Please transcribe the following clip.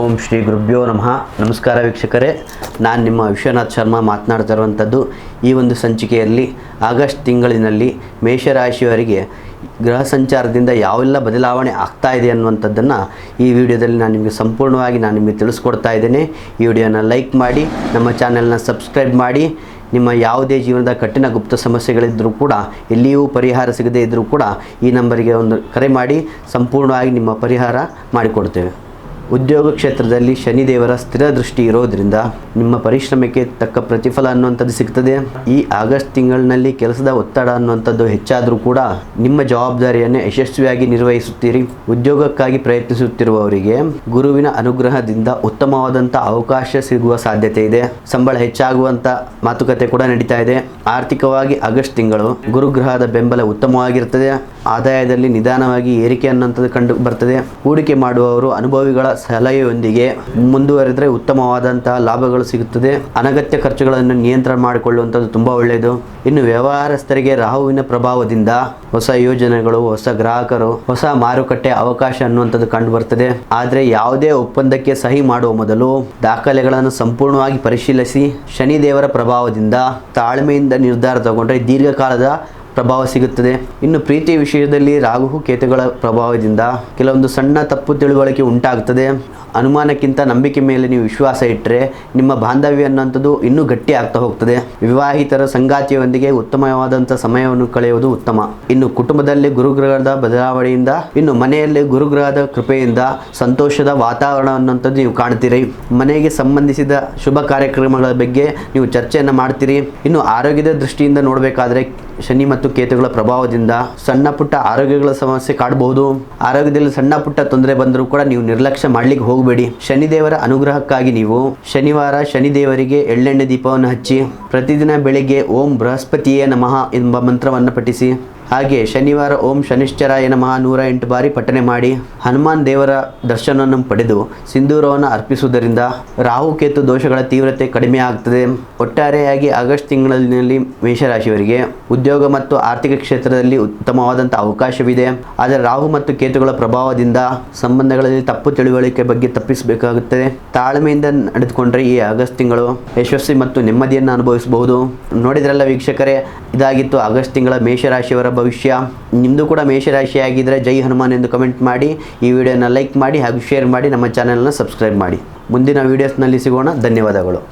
ಓಂ ಶ್ರೀ ಗುರುಭ್ಯೋ ನಮಃ. ನಮಸ್ಕಾರ ವೀಕ್ಷಕರೇ, ನಾನು ನಿಮ್ಮ ವಿಶ್ವನಾಥ್ ಶರ್ಮಾ ಮಾತನಾಡ್ತಾ ಇರುವಂಥದ್ದು. ಈ ಒಂದು ಸಂಚಿಕೆಯಲ್ಲಿ ಆಗಸ್ಟ್ ತಿಂಗಳಿನಲ್ಲಿ ಮೇಷರಾಶಿಯವರಿಗೆ ಗ್ರಹ ಸಂಚಾರದಿಂದ ಯಾವೆಲ್ಲ ಬದಲಾವಣೆ ಆಗ್ತಾ ಇದೆ ಅನ್ನುವಂಥದ್ದನ್ನು ಈ ವಿಡಿಯೋದಲ್ಲಿ ನಾನು ನಿಮಗೆ ಸಂಪೂರ್ಣವಾಗಿ ನಿಮಗೆ ತಿಳಿಸ್ಕೊಡ್ತಾ ಇದ್ದೇನೆ. ಈ ವಿಡಿಯೋನ ಲೈಕ್ ಮಾಡಿ, ನಮ್ಮ ಚಾನೆಲ್ನ ಸಬ್ಸ್ಕ್ರೈಬ್ ಮಾಡಿ. ನಿಮ್ಮ ಯಾವುದೇ ಜೀವನದ ಕಠಿಣ ಗುಪ್ತ ಸಮಸ್ಯೆಗಳಿದ್ದರೂ ಕೂಡ, ಎಲ್ಲಿಯೂ ಪರಿಹಾರ ಸಿಗದೇ ಇದ್ದರೂ ಕೂಡ ಈ ನಂಬರಿಗೆ ಒಂದು ಕರೆ ಮಾಡಿ ಸಂಪೂರ್ಣವಾಗಿ ನಿಮ್ಮ ಪರಿಹಾರ ಮಾಡಿಕೊಡ್ತೇವೆ. ಉದ್ಯೋಗ ಕ್ಷೇತ್ರದಲ್ಲಿ ಶನಿದೇವರ ಸ್ಥಿರ ದೃಷ್ಟಿ ಇರೋದರಿಂದ ನಿಮ್ಮ ಪರಿಶ್ರಮಕ್ಕೆ ತಕ್ಕ ಪ್ರತಿಫಲ ಅನ್ನುವಂಥದ್ದು ಸಿಗ್ತದೆ. ಈ ಆಗಸ್ಟ್ ತಿಂಗಳಿನಲ್ಲಿ ಕೆಲಸದ ಒತ್ತಡ ಅನ್ನುವಂಥದ್ದು ಹೆಚ್ಚಾದರೂ ಕೂಡ ನಿಮ್ಮ ಜವಾಬ್ದಾರಿಯನ್ನು ಯಶಸ್ವಿಯಾಗಿ ನಿರ್ವಹಿಸುತ್ತೀರಿ. ಉದ್ಯೋಗಕ್ಕಾಗಿ ಪ್ರಯತ್ನಿಸುತ್ತಿರುವವರಿಗೆ ಗುರುವಿನ ಅನುಗ್ರಹದಿಂದ ಉತ್ತಮವಾದಂಥ ಅವಕಾಶ ಸಿಗುವ ಸಾಧ್ಯತೆ ಇದೆ. ಸಂಬಳ ಹೆಚ್ಚಾಗುವಂಥ ಮಾತುಕತೆ ಕೂಡ ನಡೀತಾ ಇದೆ. ಆರ್ಥಿಕವಾಗಿ ಆಗಸ್ಟ್ ತಿಂಗಳು ಗುರುಗ್ರಹದ ಬೆಂಬಲ ಉತ್ತಮವಾಗಿರ್ತದೆ. ಆದಾಯದಲ್ಲಿ ನಿಧಾನವಾಗಿ ಏರಿಕೆ ಅನ್ನುವಂಥದ್ದು ಕಂಡು ಬರ್ತದೆ. ಹೂಡಿಕೆ ಮಾಡುವವರು ಅನುಭವಿಗಳ ಸಲಹೆಯೊಂದಿಗೆ ಮುಂದುವರೆದರೆ ಉತ್ತಮವಾದಂತಹ ಲಾಭಗಳು ಸಿಗುತ್ತದೆ. ಅನಗತ್ಯ ಖರ್ಚುಗಳನ್ನು ನಿಯಂತ್ರಣ ಮಾಡಿಕೊಳ್ಳುವಂಥದ್ದು ತುಂಬ ಒಳ್ಳೆಯದು. ಇನ್ನು ವ್ಯವಹಾರಸ್ಥರಿಗೆ ರಾಹುವಿನ ಪ್ರಭಾವದಿಂದ ಹೊಸ ಯೋಜನೆಗಳು, ಹೊಸ ಗ್ರಾಹಕರು, ಹೊಸ ಮಾರುಕಟ್ಟೆ ಅವಕಾಶ ಅನ್ನುವಂಥದ್ದು ಕಂಡು ಬರ್ತದೆ. ಆದರೆ ಯಾವುದೇ ಒಪ್ಪಂದಕ್ಕೆ ಸಹಿ ಮಾಡುವ ಮೊದಲು ದಾಖಲೆಗಳನ್ನು ಸಂಪೂರ್ಣವಾಗಿ ಪರಿಶೀಲಿಸಿ. ಶನಿದೇವರ ಪ್ರಭಾವದಿಂದ ತಾಳ್ಮೆಯಿಂದ ನಿರ್ಧಾರ ತಗೊಂಡ್ರೆ ದೀರ್ಘಕಾಲದ ಪ್ರಭಾವ ಸಿಗುತ್ತದೆ. ಇನ್ನು ಪ್ರೀತಿ ವಿಷಯದಲ್ಲಿ ರಾಹು ಕೇತುಗಳ ಪ್ರಭಾವದಿಂದ ಕೆಲವೊಂದು ಸಣ್ಣ ತಪ್ಪು ತಿಳುವಳಿಕೆ ಉಂಟಾಗ್ತದೆ. ಅನುಮಾನಕ್ಕಿಂತ ನಂಬಿಕೆ ಮೇಲೆ ನೀವು ವಿಶ್ವಾಸ ಇಟ್ಟರೆ ನಿಮ್ಮ ಬಾಂಧವ್ಯ ಅನ್ನುವಂಥದ್ದು ಇನ್ನೂ ಗಟ್ಟಿ ಆಗ್ತಾ ಹೋಗ್ತದೆ. ವಿವಾಹಿತರ ಸಂಗಾತಿಯೊಂದಿಗೆ ಉತ್ತಮವಾದಂಥ ಸಮಯವನ್ನು ಕಳೆಯುವುದು ಉತ್ತಮ. ಇನ್ನು ಕುಟುಂಬದಲ್ಲಿ ಗುರುಗ್ರಹದ ಬದಲಾವಣೆಯಿಂದ, ಇನ್ನು ಮನೆಯಲ್ಲಿ ಗುರುಗ್ರಹದ ಕೃಪೆಯಿಂದ ಸಂತೋಷದ ವಾತಾವರಣ ಅನ್ನುವಂಥದ್ದು ನೀವು ಕಾಣ್ತೀರಿ. ಮನೆಗೆ ಸಂಬಂಧಿಸಿದ ಶುಭ ಕಾರ್ಯಕ್ರಮಗಳ ಬಗ್ಗೆ ನೀವು ಚರ್ಚೆಯನ್ನು ಮಾಡ್ತೀರಿ. ಇನ್ನು ಆರೋಗ್ಯದ ದೃಷ್ಟಿಯಿಂದ ನೋಡಬೇಕಾದ್ರೆ ಶನಿ ಮತ್ತು ಕೇತುಗಳ ಪ್ರಭಾವದಿಂದ ಸಣ್ಣ ಪುಟ್ಟ ಆರೋಗ್ಯಗಳ ಸಮಸ್ಯೆ ಕಾಡಬಹುದು. ಆರೋಗ್ಯದಲ್ಲಿ ಸಣ್ಣ ಪುಟ್ಟ ತೊಂದರೆ ಬಂದರೂ ಕೂಡ ನೀವು ನಿರ್ಲಕ್ಷ್ಯ ಮಾಡ್ಲಿಕ್ಕೆ ಹೋಗಬೇಡಿ. ಶನಿದೇವರ ಅನುಗ್ರಹಕ್ಕಾಗಿ ನೀವು ಶನಿವಾರ ಶನಿದೇವರಿಗೆ ಎಳ್ಳೆಣ್ಣೆ ದೀಪವನ್ನು ಹಚ್ಚಿ ಪ್ರತಿದಿನ ಬೆಳಿಗ್ಗೆ ಓಂ ಬೃಹಸ್ಪತಿಯೇ ನಮಃ ಎಂಬ ಮಂತ್ರವನ್ನು ಪಠಿಸಿ. ಹಾಗೆ ಶನಿವಾರ ಓಂ ಶನಿಶ್ಚರಾಯ ನಮಃ 108 ಬಾರಿ ಪಠನೆ ಮಾಡಿ ಹನುಮಾನ್ ದೇವರ ದರ್ಶನವನ್ನು ಪಡೆದು ಸಿಂಧೂರವನ್ನು ಅರ್ಪಿಸುವುದರಿಂದ ರಾಹುಕೇತು ದೋಷಗಳ ತೀವ್ರತೆ ಕಡಿಮೆ ಆಗ್ತದೆ. ಒಟ್ಟಾರೆಯಾಗಿ ಆಗಸ್ಟ್ ತಿಂಗಳಿನಲ್ಲಿ ಮೇಷರಾಶಿಯವರಿಗೆ ಉದ್ಯೋಗ ಮತ್ತು ಆರ್ಥಿಕ ಕ್ಷೇತ್ರದಲ್ಲಿ ಉತ್ತಮವಾದಂಥ ಅವಕಾಶವಿದೆ. ಆದರೆ ರಾಹು ಮತ್ತು ಕೇತುಗಳ ಪ್ರಭಾವದಿಂದ ಸಂಬಂಧಗಳಲ್ಲಿ ತಪ್ಪು ತಿಳುವಳಿಕೆ ಬಗ್ಗೆ ತಪ್ಪಿಸಬೇಕಾಗುತ್ತದೆ. ತಾಳ್ಮೆಯಿಂದ ನಡೆದುಕೊಂಡ್ರೆ ಈ ಆಗಸ್ಟ್ ತಿಂಗಳು ಯಶಸ್ವಿ ಮತ್ತು ನೆಮ್ಮದಿಯನ್ನು ಅನುಭವಿಸಬಹುದು. ನೋಡಿದ್ರಲ್ಲ ವೀಕ್ಷಕರೇ, ಇದಾಗಿತ್ತು ಆಗಸ್ಟ್ ತಿಂಗಳ ಮೇಷರಾಶಿಯವರ ಭವಿಷ್ಯ. ನಿಮ್ಮದು ಕೂಡ ಮೇಷರಾಶಿಯಾಗಿದ್ದರೆ ಜೈ ಹನುಮಾನ್ ಎಂದು ಕಮೆಂಟ್ ಮಾಡಿ, ಈ ವಿಡಿಯೋನ ಲೈಕ್ ಮಾಡಿ ಹಾಗೂ ಶೇರ್ ಮಾಡಿ, ನಮ್ಮ ಚಾನೆಲ್ನ ಸಬ್ಸ್ಕ್ರೈಬ್ ಮಾಡಿ. ಮುಂದಿನ ವೀಡಿಯೋಸ್ನಲ್ಲಿ ಸಿಗೋಣ. ಧನ್ಯವಾದಗಳು.